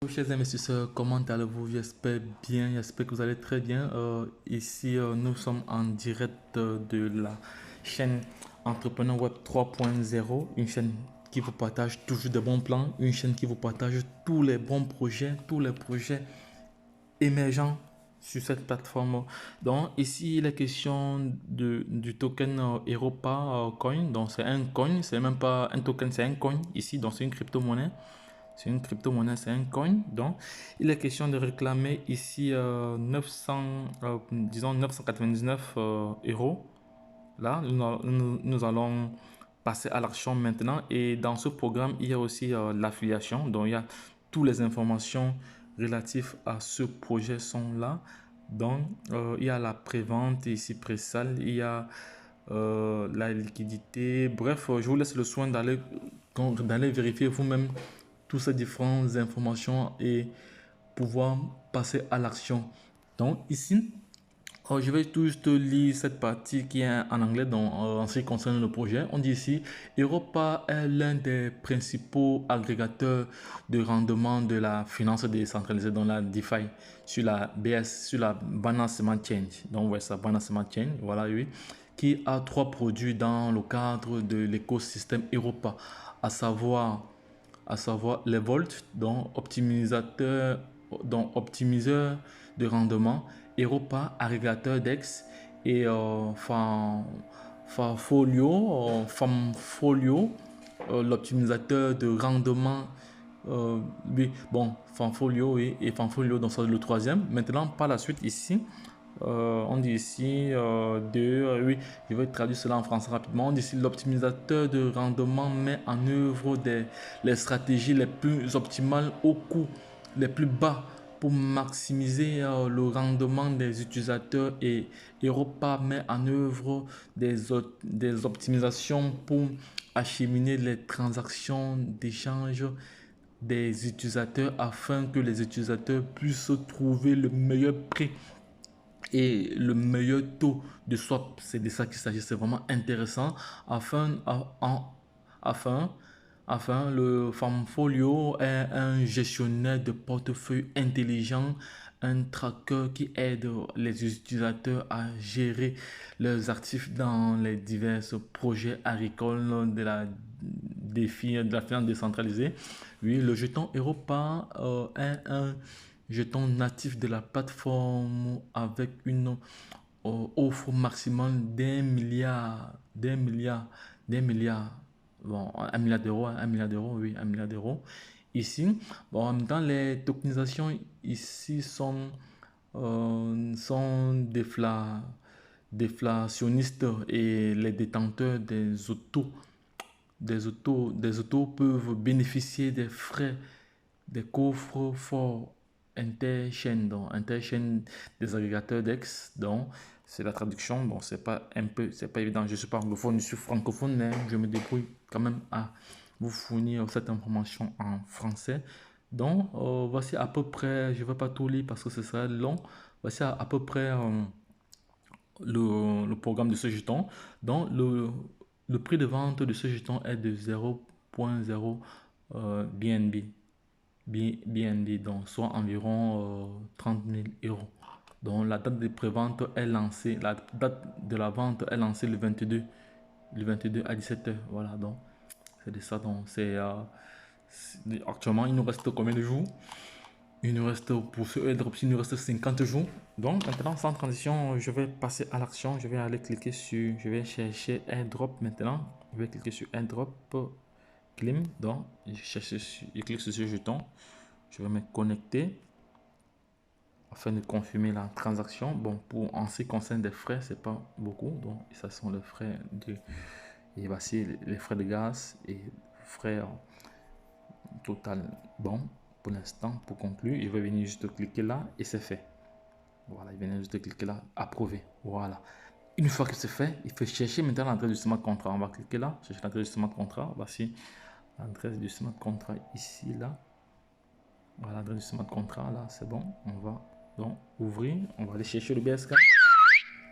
Chers investisseurs, comment allez-vous? J'espère bien, j'espère que vous allez très bien. Ici, nous sommes en direct de la chaîne Entrepreneur Web 3.0, une chaîne qui vous partage toujours de bons plans, une chaîne qui vous partage tous les bons projets, tous les projets émergents sur cette plateforme. Donc ici, il est question du token Europa Coin. Donc c'est un coin, c'est même pas un token, c'est un coin ici, donc c'est une crypto-monnaie. C'est une crypto-monnaie, c'est un coin. Donc, il est question de réclamer ici 900, disons 999 euros. Là, nous allons passer à l'action maintenant. Et dans ce programme, il y a aussi l'affiliation. Donc, il y a toutes les informations relatives à ce projet sont là. Donc, il y a la prévente ici, pré-sale. Il y a la liquidité. Bref, je vous laisse le soin d'aller vérifier vous-même toutes ces différentes informations et pouvoir passer à l'action. Donc ici, je vais tout juste lire cette partie qui est en anglais en ce qui concerne le projet. On dit ici, Europa est l'un des principaux agrégateurs de rendement de la finance décentralisée dans la DeFi sur la BS, sur la Binance Smart Chain. Donc, ouais, ça, Binance Smart Chain, voilà, oui, qui a trois produits dans le cadre de l'écosystème Europa, à savoir les volts, donc optimiseur de rendement, Europa, agrégateur DEX et Fanfolio, l'optimisateur de rendement. Oui, bon, Fanfolio oui, et Fanfolio, donc c'est le troisième. Maintenant, par la suite, ici, on dit ici oui, je vais traduire cela en français rapidement. On dit ici l'optimisateur de rendement met en œuvre les stratégies les plus optimales au coût les plus bas pour maximiser le rendement des utilisateurs et Europa met en œuvre des optimisations pour acheminer les transactions d'échange des utilisateurs afin que les utilisateurs puissent trouver le meilleur prix et le meilleur taux de swap. C'est de ça qu'il s'agit. C'est vraiment intéressant afin, afin le Farmfolio est un gestionnaire de portefeuille intelligent, un tracker qui aide les utilisateurs à gérer leurs actifs dans les divers projets agricoles de la finance décentralisée. Oui, le jeton Europa est un jeton natif de la plateforme avec une offre maximale bon, 1 milliard d'euros, 1 milliard d'euros, oui, 1 milliard d'euros. Ici, bon, en même temps, les tokenisations ici sont déflationnistes et les détenteurs des autos peuvent bénéficier des frais des coffres forts interchaînes, donc interchaînes des agrégateurs DEX. Donc c'est la traduction. Bon, c'est pas évident. Je suis pas anglophone, je suis francophone, mais je me débrouille quand même à vous fournir cette information en français. Donc voici à peu près, je ne vais pas tout lire parce que ce serait long. Voici à peu près le programme de ce jeton. Donc le prix de vente de ce jeton est de 0.0 BNB. BNB, donc soit environ 30 000 euros. Donc la date de prévente est lancée, la date de la vente est lancée le 22 à 17h. Voilà, donc c'est de ça. Donc actuellement, il nous reste combien de jours? Il nous reste pour ce airdrop, il nous reste 50 jours. Donc maintenant, sans transition, je vais passer à l'action. Je vais aller cliquer sur, je vais chercher airdrop maintenant. Je vais cliquer sur airdrop. Clim, donc je clique sur ce jeton, je vais me connecter afin de confirmer la transaction. Bon, pour en ce qui concerne des frais, c'est pas beaucoup, donc ça sont les frais et voici les frais de gaz et frais total. Bon, pour l'instant, pour conclure, il va venir juste cliquer là et c'est fait. Voilà, il vient juste cliquer là, approuver. Voilà. Une fois que c'est fait, il faut chercher maintenant l'entrée du smart contract. On va cliquer là, chercher l'entrée du smart contract. Voici l'adresse du smart contract ici, là. Voilà l'adresse du smart contract, là, c'est bon. On va donc ouvrir, on va aller chercher le BSK.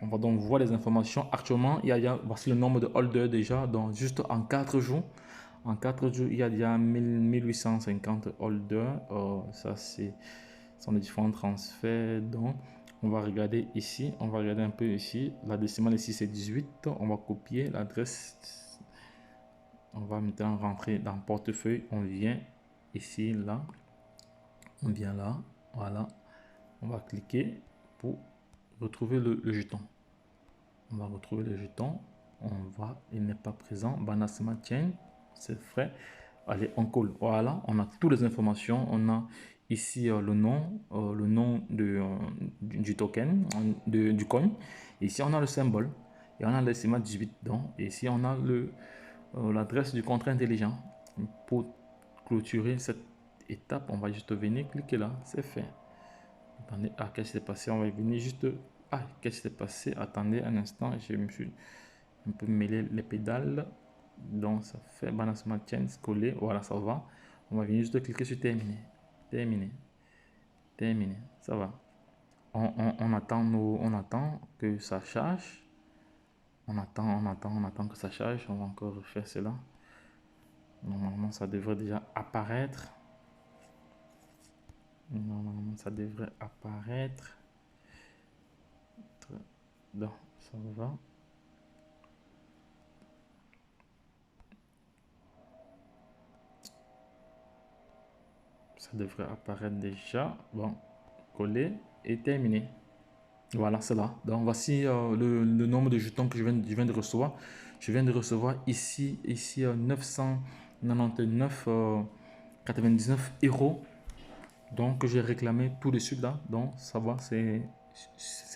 On va donc voir les informations. Actuellement, voici le nombre de holders déjà. Donc, juste en 4 jours, En 4 jours, il y a déjà 1850 holders. Ça, sont les différents transferts. Donc, on va regarder ici. On va regarder un peu ici. La décimale ici, c'est 18. On va copier l'adresse. On va maintenant rentrer dans le portefeuille. On vient ici, là. On vient là. Voilà. On va cliquer pour retrouver le jeton. On va retrouver le jeton. Il n'est pas présent. Banasma Chain, c'est vrai. Allez, on colle. Voilà, on a toutes les informations. On a ici le nom du token, du coin. Ici, on a le symbole. Et on a le CMA 18 dedans. Et ici, on a l'adresse du contrat intelligent. Pour clôturer cette étape, on va juste venir cliquer là. C'est fait. Attendez, qu'est-ce qui s'est passé? On va venir juste... qu'est-ce qui s'est passé? Attendez un instant, je me suis un peu mêlé les pédales. Donc, ça fait Banana Smart Chain collé. Voilà, ça va. On va venir juste cliquer sur terminer. Terminer. Ça va. On attend que ça charge. On attend que ça charge. On va encore refaire cela. Normalement, ça devrait déjà apparaître. Donc, ça va. Ça devrait apparaître déjà. Bon, coller et terminé. Voilà, c'est là. Donc, voici le nombre de jetons que je viens de recevoir. Je viens de recevoir ici 999,99 euros. Donc, j'ai réclamé tout de suite là. Donc, ça va, c'est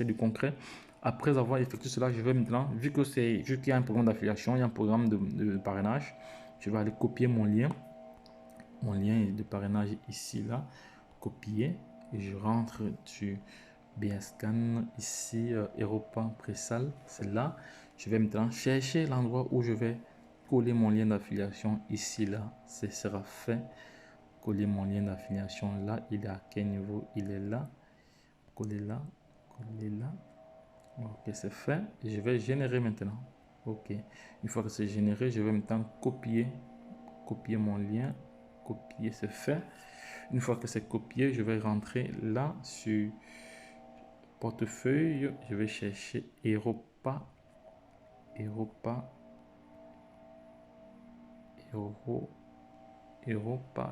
du concret. Après avoir effectué cela, je vais maintenant, vu qu'il y a un programme d'affiliation, il y a un programme de parrainage, je vais aller copier mon lien de parrainage ici, là, copier, et je rentre sur BScan, ici, Europa Pressal, c'est là. Je vais maintenant chercher l'endroit où je vais coller mon lien d'affiliation ici, là, ce sera fait. Coller mon lien d'affiliation là, il est à quel niveau? Il est là, coller là, ok, c'est fait. Je vais générer maintenant. Ok, une fois que c'est généré, je vais maintenant copier mon lien, copier, c'est fait. Une fois que c'est copié, je vais rentrer là sur portefeuille, je vais chercher Europa,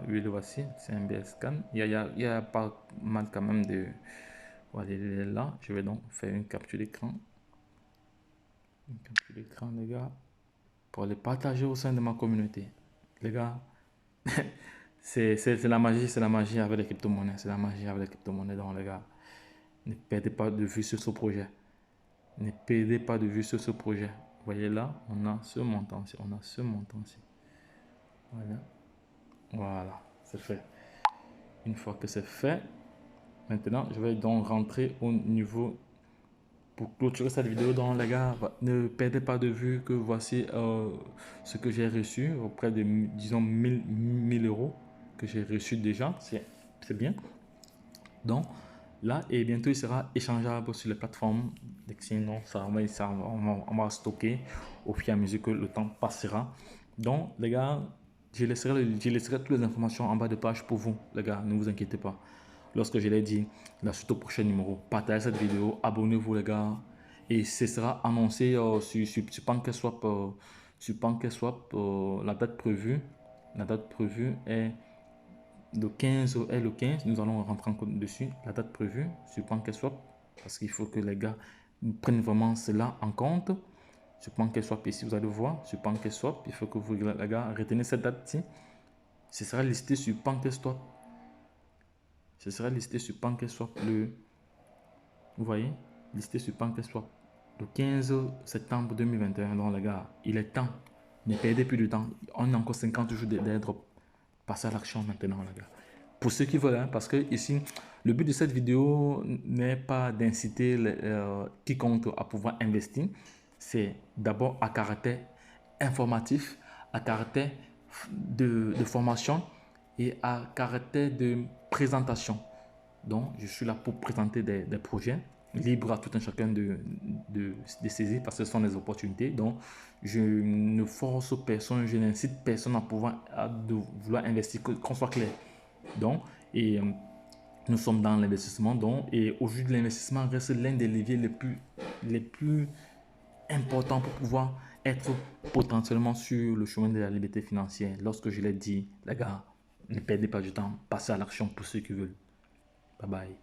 oui, le voici, c'est un BScan. Il y a pas mal quand même de... Voilà, il est là. Je vais donc faire une capture d'écran. Les gars, pour les partager au sein de ma communauté. Les gars, c'est la magie avec les crypto-monnaies. C'est la magie avec les crypto-monnaies. Donc, les gars, ne perdez pas de vue sur ce projet. Ne perdez pas de vue sur ce projet. Vous voyez là, on a ce montant-ci. Voilà, c'est fait. Une fois que c'est fait, maintenant, je vais donc rentrer au niveau pour clôturer cette vidéo. Donc, les gars, ne perdez pas de vue que voici ce que j'ai reçu auprès de, disons, 1000 euros que j'ai reçu déjà. C'est bien. Donc, là, et bientôt, il sera échangeable sur les plateformes d'exchange. Donc, on va stocker au fur et à mesure que le temps passera. Donc, les gars, je laisserai toutes les informations en bas de page pour vous, les gars. Ne vous inquiétez pas. Lorsque je l'ai dit, la suite au prochain numéro, partagez cette vidéo, abonnez-vous, les gars. Et ce sera annoncé sur PancakeSwap. La date prévue est le 15. Nous allons rentrer en compte dessus. La date prévue sur PancakeSwap. Parce qu'il faut que les gars prennent vraiment cela en compte. Sur PancakeSwap, ici, vous allez voir, sur PancakeSwap, il faut que vous, les gars, retenez cette date-ci. Ce sera listé sur PancakeSwap. Vous voyez, listé sur PancakeSwap. Le 15 septembre 2021. Donc, les gars, il est temps. Ne perdez plus de temps. On a encore 50 jours d'airdrop. Passez à l'action maintenant, les gars. Pour ceux qui veulent, parce que ici, le but de cette vidéo n'est pas d'inciter quiconque à pouvoir investir. C'est d'abord à caractère informatif, à caractère de formation et à caractère de présentation. Donc, je suis là pour présenter des projets. libre à tout un chacun de saisir parce que ce sont des opportunités. Donc, je ne force personne, je n'incite personne de vouloir investir, qu'on soit clair. Donc, et nous sommes dans l'investissement. Donc, et aujourd'hui, l'investissement reste l'un des leviers les plus importants pour pouvoir être potentiellement sur le chemin de la liberté financière. Lorsque je l'ai dit, les gars, ne perdez pas du temps, passez à l'action pour ceux qui veulent. Bye bye.